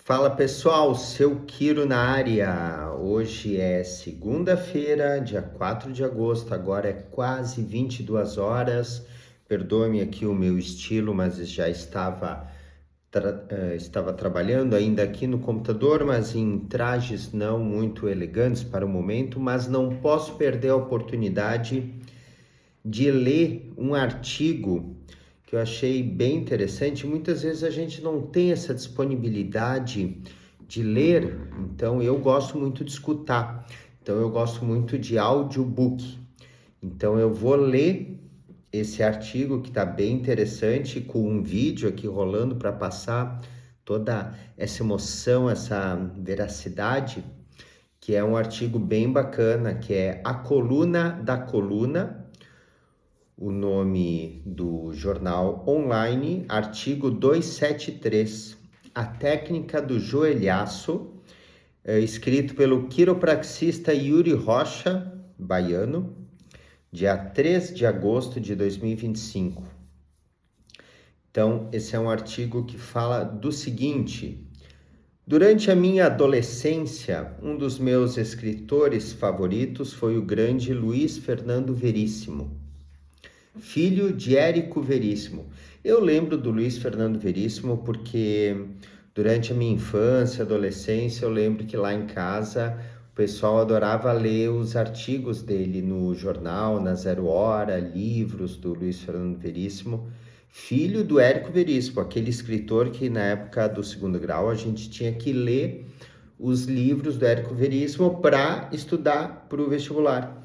Fala pessoal, seu Quiro na área. Hoje é segunda-feira, dia 4 de agosto, agora é quase 22 horas. Perdoe-me aqui o meu estilo, mas já estava trabalhando ainda aqui no computador, mas em trajes não muito elegantes para o momento, mas não posso perder a oportunidade de ler um artigo que eu achei bem interessante. Muitas vezes a gente não tem essa disponibilidade de ler, então eu gosto muito de escutar. Então eu gosto muito de audiobook. Então eu vou ler esse artigo que está bem interessante, com um vídeo aqui rolando para passar toda essa emoção, essa veracidade, que é um artigo bem bacana, que é A Coluna da Coluna, o nome do jornal online, artigo 273, a técnica do joelhaço, escrito pelo quiropraxista Yuri Rocha, baiano, dia 3 de agosto de 2025. Então, esse é um artigo que fala do seguinte: durante a minha adolescência, um dos meus escritores favoritos foi o grande Luiz Fernando Veríssimo, filho de Érico Veríssimo. Eu lembro do Luiz Fernando Veríssimo porque durante a minha infância, adolescência, eu lembro que lá em casa o pessoal adorava ler os artigos dele no jornal, na Zero Hora, livros do Luiz Fernando Veríssimo, filho do Érico Veríssimo, aquele escritor que na época do segundo grau a gente tinha que ler os livros do Érico Veríssimo para estudar para o vestibular.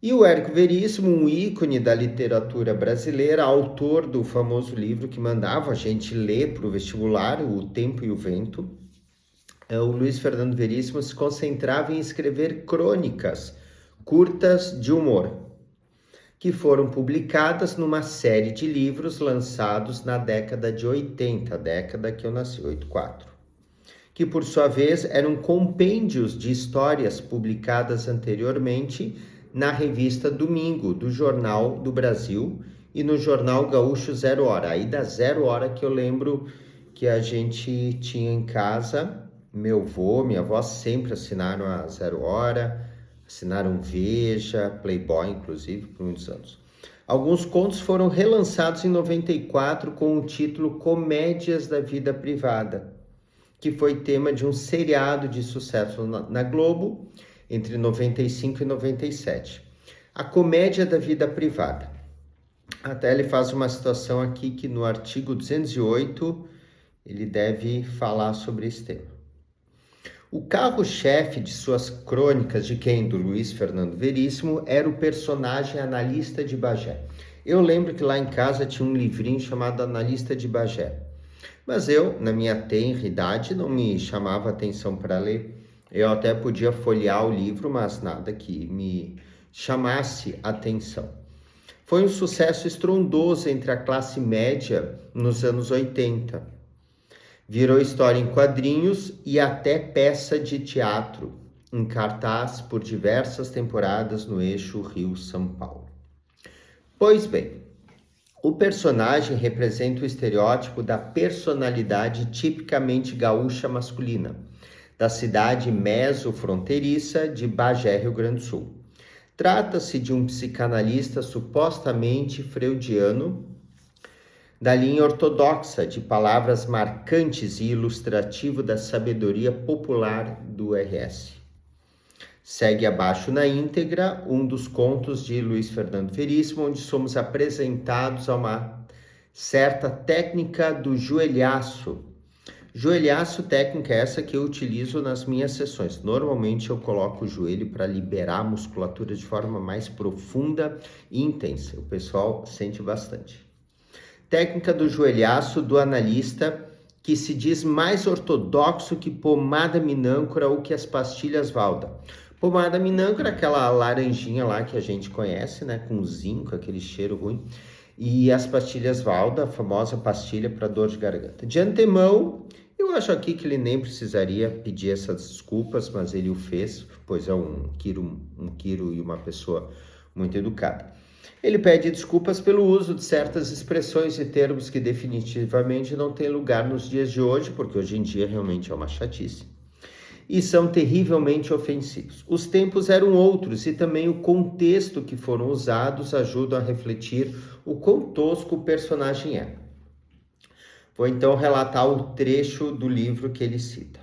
E o Érico Veríssimo, um ícone da literatura brasileira, autor do famoso livro que mandava a gente ler para o vestibular, O Tempo e o Vento, o Luiz Fernando Veríssimo se concentrava em escrever crônicas curtas de humor, que foram publicadas numa série de livros lançados na década de 80, a década que eu nasci, 84, que por sua vez eram compêndios de histórias publicadas anteriormente na revista Domingo, do Jornal do Brasil, e no Jornal Gaúcho Zero Hora. Aí da Zero Hora que eu lembro que a gente tinha em casa, meu avô, minha avó sempre assinaram a Zero Hora, assinaram Veja, Playboy, inclusive, por muitos anos. Alguns contos foram relançados em 94 com o título Comédias da Vida Privada, que foi tema de um seriado de sucesso na Globo entre 95 e 97. A Comédia da Vida Privada. Até ele faz uma citação aqui que no artigo 208 ele deve falar sobre esse tema. O carro-chefe de suas crônicas, de quem? Do Luiz Fernando Veríssimo, era o personagem Analista de Bagé. Eu lembro que lá em casa tinha um livrinho chamado Analista de Bagé. Mas eu, na minha tenra idade, não me chamava atenção para ler. Eu até podia folhear o livro, mas nada que me chamasse atenção. Foi um sucesso estrondoso entre a classe média nos anos 80. Virou história em quadrinhos e até peça de teatro, em cartaz por diversas temporadas no eixo Rio-São Paulo. Pois bem, o personagem representa o estereótipo da personalidade tipicamente gaúcha masculina, da cidade meso-fronteiriça de Bagé, Rio Grande do Sul. Trata-se de um psicanalista supostamente freudiano, da linha ortodoxa de palavras marcantes e ilustrativo da sabedoria popular do RS. Segue abaixo na íntegra um dos contos de Luiz Fernando Veríssimo, onde somos apresentados a uma certa técnica do joelhaço. Joelhaço, técnica essa que eu utilizo nas minhas sessões. Normalmente eu coloco o joelho para liberar a musculatura de forma mais profunda e intensa. O pessoal sente bastante. Técnica do joelhaço do analista, que se diz mais ortodoxo que pomada minâncora ou que as pastilhas Valda. Pomada minâncora, aquela laranjinha lá que a gente conhece, né, com zinco, aquele cheiro ruim. E as pastilhas Valda, a famosa pastilha para dor de garganta. De antemão, eu acho aqui que ele nem precisaria pedir essas desculpas, mas ele o fez, pois é um Quiro e uma pessoa muito educada. Ele pede desculpas pelo uso de certas expressões e termos que definitivamente não têm lugar nos dias de hoje, porque hoje em dia realmente é uma chatice, e são terrivelmente ofensivos. Os tempos eram outros e também o contexto que foram usados ajudam a refletir o quão tosco o personagem é. Vou então relatar o trecho do livro que ele cita.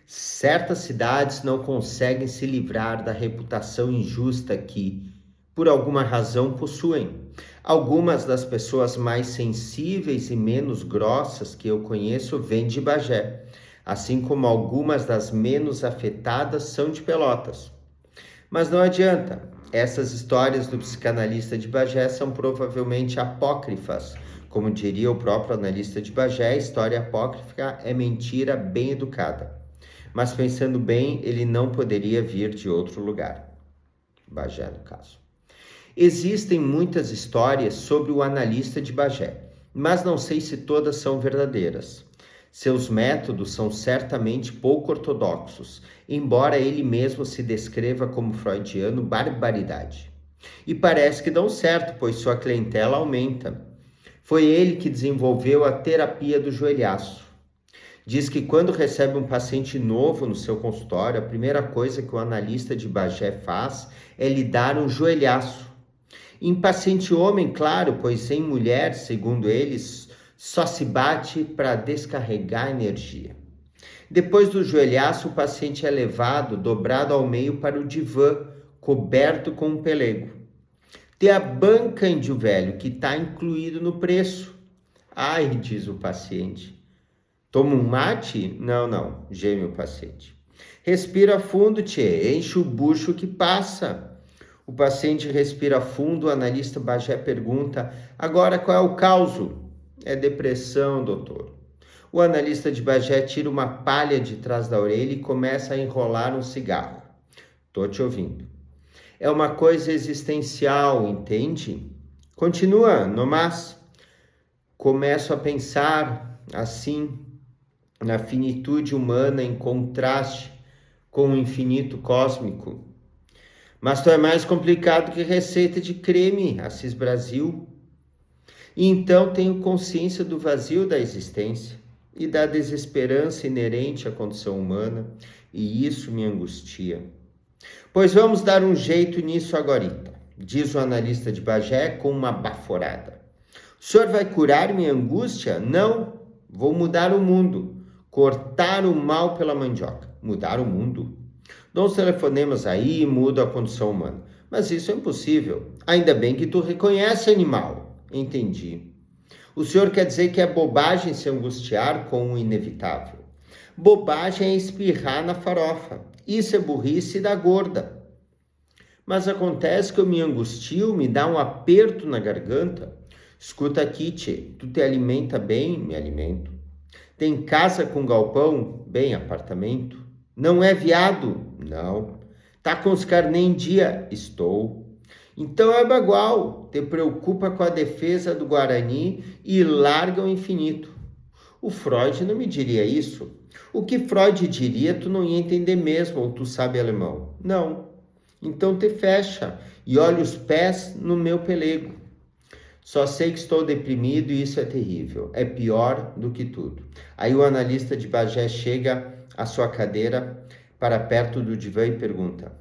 Certas cidades não conseguem se livrar da reputação injusta que, por alguma razão, possuem. Algumas das pessoas mais sensíveis e menos grossas que eu conheço vêm de Bagé, assim como algumas das menos afetadas são de Pelotas. Mas não adianta, essas histórias do psicanalista de Bagé são provavelmente apócrifas. Como diria o próprio analista de Bagé, a história apócrifa é mentira bem educada. Mas pensando bem, ele não poderia vir de outro lugar. Bagé, no caso. Existem muitas histórias sobre o analista de Bagé, mas não sei se todas são verdadeiras. Seus métodos são certamente pouco ortodoxos, embora ele mesmo se descreva como freudiano barbaridade. E parece que dão certo, pois sua clientela aumenta. Foi ele que desenvolveu a terapia do joelhaço. Diz que quando recebe um paciente novo no seu consultório, a primeira coisa que o analista de Bagé faz é lhe dar um joelhaço. Em paciente homem, claro, pois em mulher, segundo eles, só se bate para descarregar energia. Depois do joelhaço, o paciente é levado, dobrado ao meio, para o divã, coberto com um pelego. Tem a banca índio velho, que está incluído no preço. Ai, diz o paciente. Toma um mate? Não, geme o paciente. Respira fundo, tchê, enche o bucho que passa. O paciente respira fundo, o analista Bagé pergunta, agora qual é o causo? É depressão, doutor. O analista de Bagé tira uma palha de trás da orelha e começa a enrolar um cigarro. Tô te ouvindo. É uma coisa existencial, entende? Continua, no mas. Começo a pensar, assim, na finitude humana em contraste com o infinito cósmico. Mas tu é mais complicado que receita de creme, Assis Brasil. E então tenho consciência do vazio da existência e da desesperança inerente à condição humana, e isso me angustia. Pois vamos dar um jeito nisso agorita, diz o analista de Bagé com uma baforada. O senhor vai curar minha angústia? Não, vou mudar o mundo, cortar o mal pela mandioca. Mudar o mundo? Dou uns telefonemas aí e mudo a condição humana. Mas isso é impossível. Ainda bem que tu reconhece animal. Entendi. O senhor quer dizer que é bobagem se angustiar com o inevitável. Bobagem é espirrar na farofa. Isso é burrice da gorda. Mas acontece que eu me angustio, me dá um aperto na garganta. Escuta aqui, tchê, tu te alimenta bem? Me alimento. Tem casa com galpão? Bem, apartamento. Não é viado? Não. Tá com os carnê em dia? Estou. Então é bagual, te preocupa com a defesa do Guarani e larga o infinito. O Freud não me diria isso. O que Freud diria tu não ia entender mesmo, ou tu sabe alemão. Não. Então te fecha e olha os pés no meu pelego. Só sei que estou deprimido e isso é terrível. É pior do que tudo. Aí o analista de Bagé chega à sua cadeira para perto do divã e pergunta: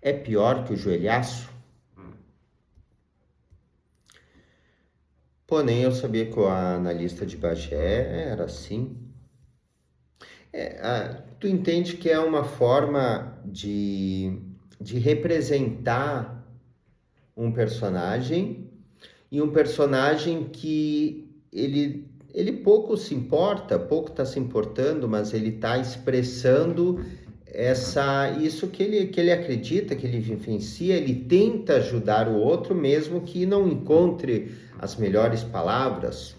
é pior que o joelhaço? Pô, nem eu sabia que o analista de Bagé era assim. Tu entende que é uma forma de representar um personagem, e um personagem que ele pouco se importa, pouco está se importando, mas ele está expressando isso que ele acredita, que ele vivencia, ele tenta ajudar o outro, mesmo que não encontre as melhores palavras.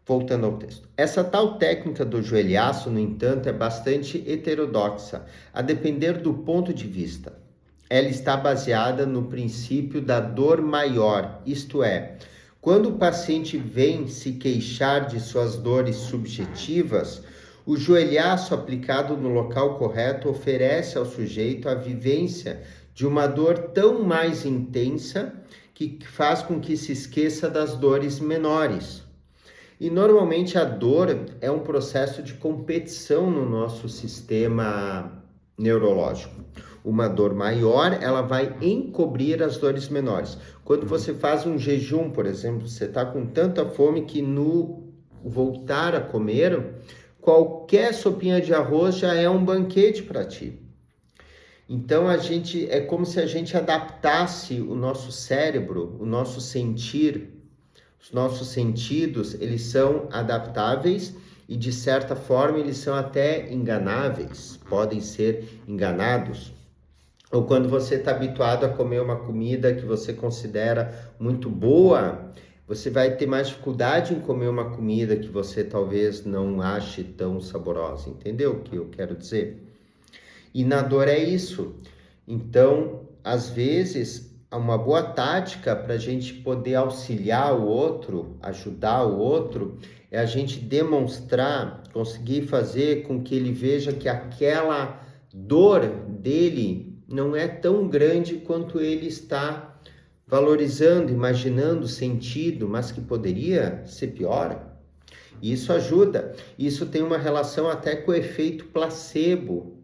Voltando ao texto. Essa tal técnica do joelhaço, no entanto, é bastante heterodoxa, a depender do ponto de vista. Ela está baseada no princípio da dor maior, isto é, quando o paciente vem se queixar de suas dores subjetivas, o joelhaço aplicado no local correto oferece ao sujeito a vivência de uma dor tão mais intensa que faz com que se esqueça das dores menores. E normalmente a dor é um processo de competição no nosso sistema neurológico. Uma dor maior, ela vai encobrir as dores menores. Quando você faz um jejum, por exemplo, você está com tanta fome que no voltar a comer, qualquer sopinha de arroz já é um banquete para ti. Então é como se a gente adaptasse o nosso cérebro, o nosso sentir. Os nossos sentidos, eles são adaptáveis e de certa forma eles são até enganáveis, podem ser enganados. Ou quando você está habituado a comer uma comida que você considera muito boa, você vai ter mais dificuldade em comer uma comida que você talvez não ache tão saborosa. Entendeu o que eu quero dizer? E na dor é isso. Então, às vezes, uma boa tática para a gente poder auxiliar o outro, ajudar o outro, é a gente demonstrar, conseguir fazer com que ele veja que aquela dor dele não é tão grande quanto ele está valorizando, imaginando, sentindo, mas que poderia ser pior. Isso ajuda. Isso tem uma relação até com o efeito placebo.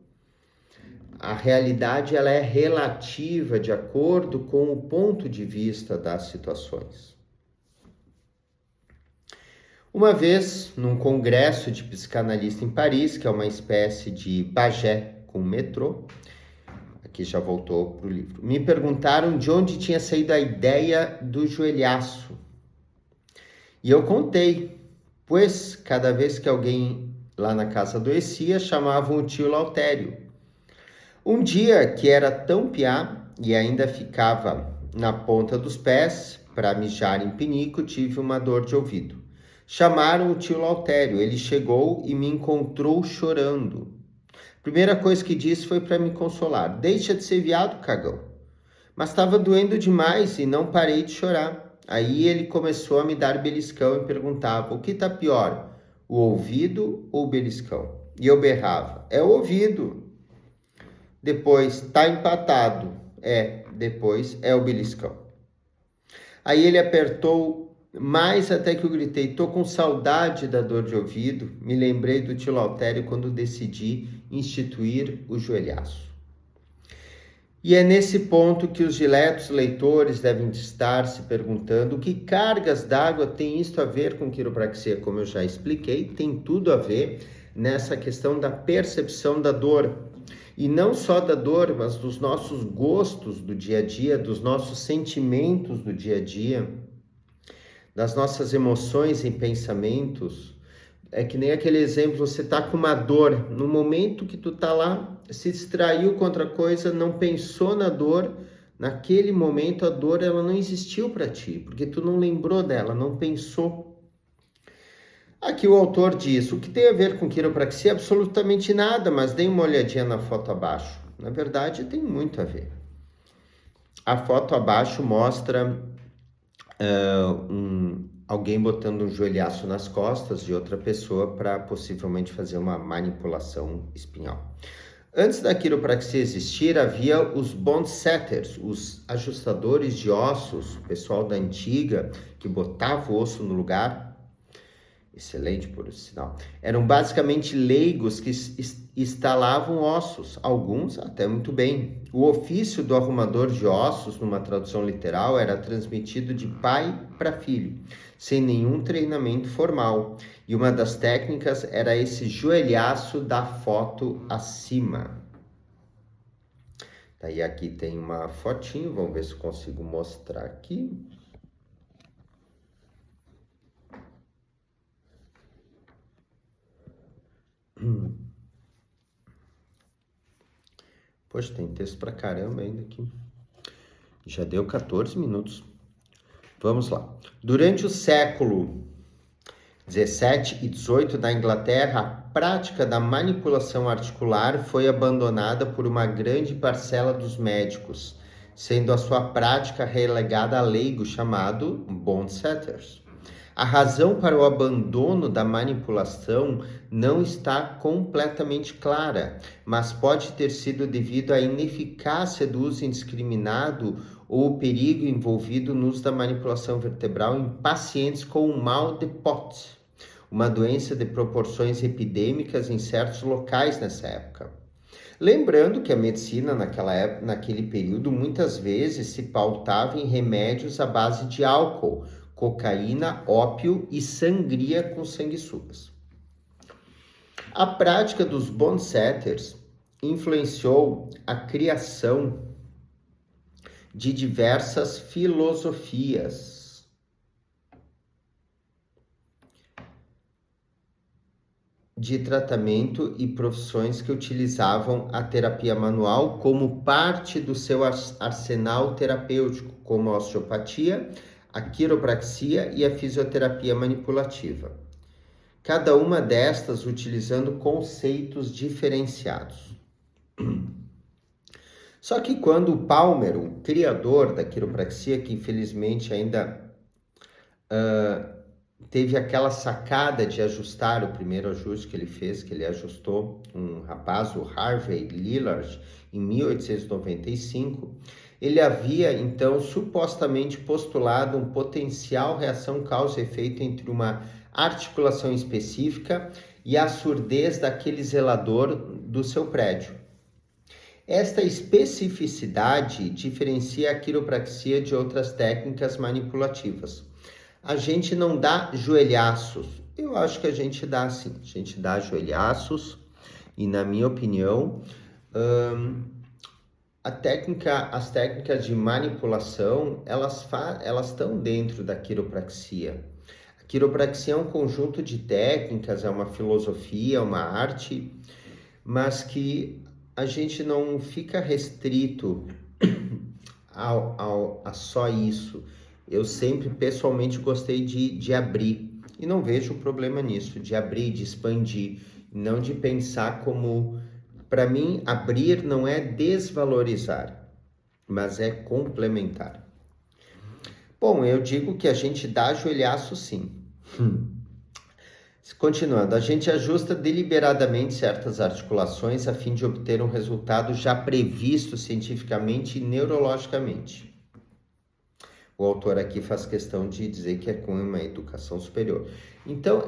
A realidade ela é relativa de acordo com o ponto de vista das situações. Uma vez, num congresso de psicanalista em Paris, que é uma espécie de Bagé com metrô, aqui já voltou para o livro, me perguntaram de onde tinha saído a ideia do joelhaço. E eu contei, pois cada vez que alguém lá na casa adoecia, chamavam o tio Lautério. Um dia que era tão piá e ainda ficava na ponta dos pés para mijar em pinico, tive uma dor de ouvido. Chamaram o tio Lautério, ele chegou e me encontrou chorando. Primeira coisa que disse foi para me consolar: deixa de ser viado, cagão. Mas estava doendo demais e não parei de chorar. Aí ele começou a me dar beliscão e perguntava: o que tá pior, o ouvido ou o beliscão? E eu berrava: é o ouvido. Depois, tá empatado. Depois é o beliscão. Aí ele apertou mais até que eu gritei: tô com saudade da dor de ouvido. Me lembrei do tio Lautério quando decidi instituir o joelhaço. E é nesse ponto que os diletos leitores devem estar se perguntando o que cargas d'água tem isto a ver com quiropraxia. Como eu já expliquei, tem tudo a ver nessa questão da percepção da dor. E não só da dor, mas dos nossos gostos do dia a dia, dos nossos sentimentos do dia a dia, das nossas emoções e pensamentos. É que nem aquele exemplo, você tá com uma dor, no momento que tu tá lá, se distraiu com outra coisa, não pensou na dor, naquele momento a dor ela não existiu para ti, porque tu não lembrou dela, não pensou. Aqui o autor diz: o que tem a ver com quiropraxia? Absolutamente nada, mas dê uma olhadinha na foto abaixo. Na verdade, tem muito a ver. A foto abaixo mostra alguém botando um joelhaço nas costas de outra pessoa para possivelmente fazer uma manipulação espinhal. Antes da quiropraxia existir, havia os bone setters, os ajustadores de ossos, o pessoal da antiga que botava o osso no lugar. Excelente, por sinal. Eram basicamente leigos que instalavam ossos, alguns até muito bem. O ofício do arrumador de ossos, numa tradução literal, era transmitido de pai para filho, sem nenhum treinamento formal. E uma das técnicas era esse joelhaço da foto acima. Daí aqui tem uma fotinho, vamos ver se eu consigo mostrar aqui. Poxa, tem texto pra caramba ainda aqui. Já deu 14 minutos. Vamos lá. Durante o século 17 e 18 da Inglaterra, a prática da manipulação articular foi abandonada por uma grande parcela dos médicos, sendo a sua prática relegada a leigos chamado bone setters. A razão para o abandono da manipulação não está completamente clara, mas pode ter sido devido à ineficácia do uso indiscriminado ou o perigo envolvido no uso da manipulação vertebral em pacientes com o mal de Pot, uma doença de proporções epidêmicas em certos locais nessa época. Lembrando que a medicina naquele período muitas vezes se pautava em remédios à base de álcool, cocaína, ópio e sangria com sanguessugas. A prática dos Bond-Setters influenciou a criação de diversas filosofias de tratamento e profissões que utilizavam a terapia manual como parte do seu arsenal terapêutico, como a osteopatia, a quiropraxia e a fisioterapia manipulativa. Cada uma destas utilizando conceitos diferenciados. Só que quando o Palmer, o criador da quiropraxia, que infelizmente ainda teve aquela sacada de ajustar o primeiro ajuste que ele fez, que ele ajustou um rapaz, o Harvey Lillard, em 1895, ele havia, então, supostamente postulado um potencial reação causa e efeito entre uma articulação específica e a surdez daquele zelador do seu prédio. Esta especificidade diferencia a quiropraxia de outras técnicas manipulativas. A gente não dá joelhaços. Eu acho que a gente dá sim. A gente dá joelhaços e, na minha opinião, as técnicas de manipulação, elas estão dentro da quiropraxia. A quiropraxia é um conjunto de técnicas, é uma filosofia, é uma arte, mas que a gente não fica restrito a só isso. Eu sempre, pessoalmente, gostei de abrir, e não vejo problema nisso, de abrir, de expandir, não de pensar como... Para mim, abrir não é desvalorizar, mas é complementar. Bom, eu digo que a gente dá joelhaço sim. Continuando, a gente ajusta deliberadamente certas articulações a fim de obter um resultado já previsto cientificamente e neurologicamente. O autor aqui faz questão de dizer que é com uma educação superior. Então,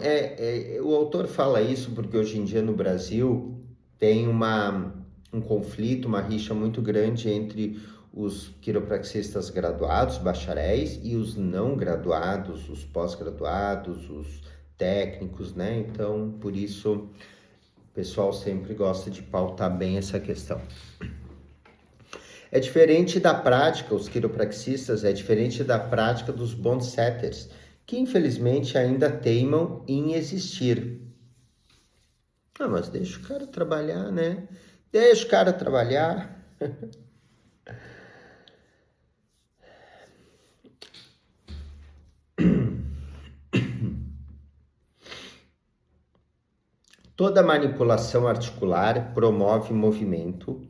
o autor fala isso porque hoje em dia no Brasil tem um conflito, uma rixa muito grande entre os quiropraxistas graduados, bacharéis, e os não graduados, os pós-graduados, os técnicos, né? Então, por isso, o pessoal sempre gosta de pautar bem essa questão. É diferente da prática, os quiropraxistas, é diferente da prática dos Bond-Setters, que infelizmente ainda teimam em existir. Ah, mas deixa o cara trabalhar, né? Deixa o cara trabalhar. Toda manipulação articular promove movimento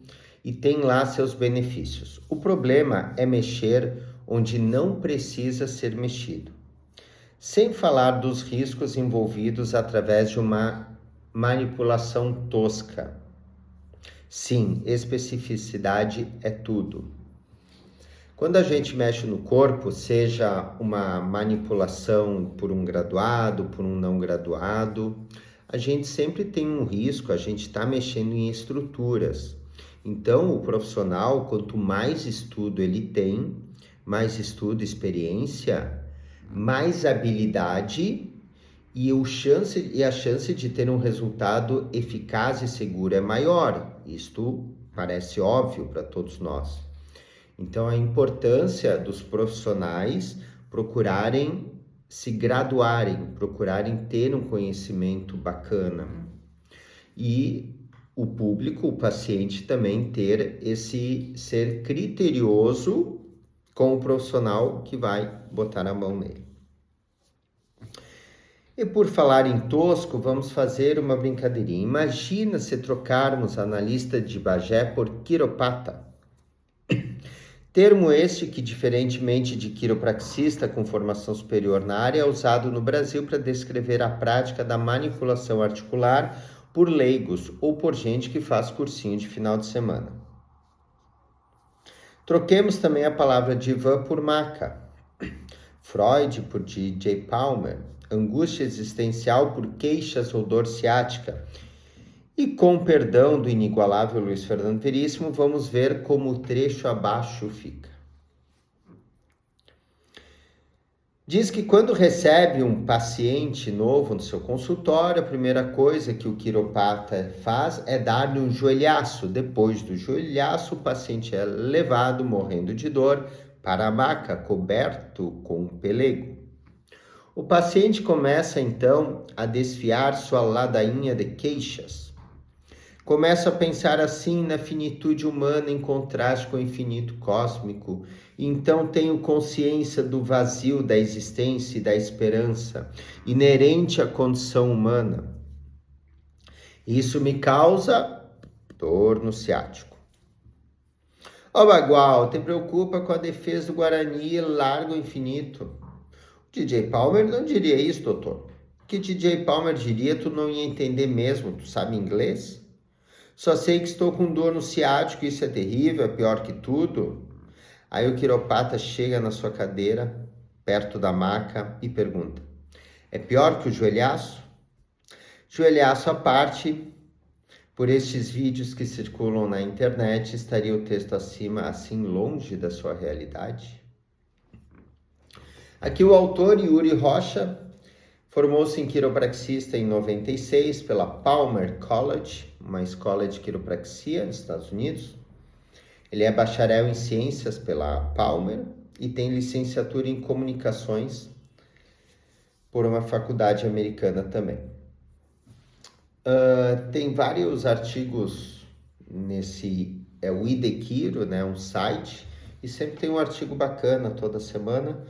e tem lá seus benefícios. O problema é mexer onde não precisa ser mexido. Sem falar dos riscos envolvidos através de uma manipulação tosca. Sim, especificidade é tudo. Quando a gente mexe no corpo, seja uma manipulação por um graduado, por um não graduado, a gente sempre tem um risco, a gente está mexendo em estruturas. Então, o profissional, quanto mais estudo ele tem, mais estudo, experiência, mais habilidade e a chance de ter um resultado eficaz e seguro é maior. Isto parece óbvio para todos nós. Então, a importância dos profissionais procurarem se graduarem, procurarem ter um conhecimento bacana. E o público, o paciente também ser criterioso com o profissional que vai botar a mão nele. E por falar em tosco, vamos fazer uma brincadeirinha. Imagina se trocarmos analista de Bagé por quiropata. Termo este que, diferentemente de quiropraxista com formação superior na área, é usado no Brasil para descrever a prática da manipulação articular por leigos ou por gente que faz cursinho de final de semana. Troquemos também a palavra divã por maca, Freud por J. Palmer, angústia existencial por queixas ou dor ciática. E com perdão do inigualável Luiz Fernando Veríssimo, vamos ver como o trecho abaixo fica. Diz que quando recebe um paciente novo no seu consultório, a primeira coisa que o quiropata faz é dar-lhe um joelhaço. Depois do joelhaço, o paciente é levado, morrendo de dor, para a maca, coberto com um pelego. O paciente começa então a desfiar sua ladainha de queixas. Começa a pensar assim na finitude humana em contraste com o infinito cósmico. E então tenho consciência do vazio da existência e da esperança inerente à condição humana. Isso me causa dor no ciático. Ó Bagual, te preocupa com a defesa do Guarani e larga o infinito. O DJ Palmer não diria isso, doutor. O que DJ Palmer diria, tu não ia entender mesmo, tu sabe inglês? Só sei que estou com dor no ciático, isso é terrível, é pior que tudo. Aí o quiropata chega na sua cadeira, perto da maca, e pergunta: é pior que o joelhaço? Joelhaço à parte, por estes vídeos que circulam na internet, estaria o texto acima, assim longe da sua realidade? Aqui o autor, Yuri Rocha, formou-se em quiropraxista em 96 pela Palmer College, uma escola de quiropraxia nos Estados Unidos. Ele é bacharel em ciências pela Palmer e tem licenciatura em comunicações por uma faculdade americana também. Tem vários artigos nesse, o IDQuiro, né, um site, e sempre tem um artigo bacana toda semana.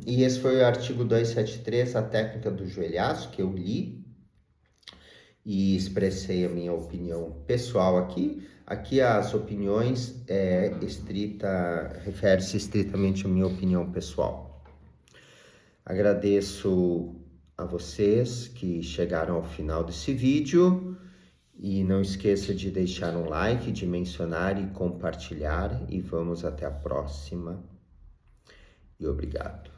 E esse foi o artigo 273, a técnica do joelhaço, que eu li e expressei a minha opinião pessoal aqui. Aqui as opiniões refere-se estritamente à minha opinião pessoal. Agradeço a vocês que chegaram ao final desse vídeo e não esqueça de deixar um like, de mencionar e compartilhar, e vamos até a próxima. E obrigado.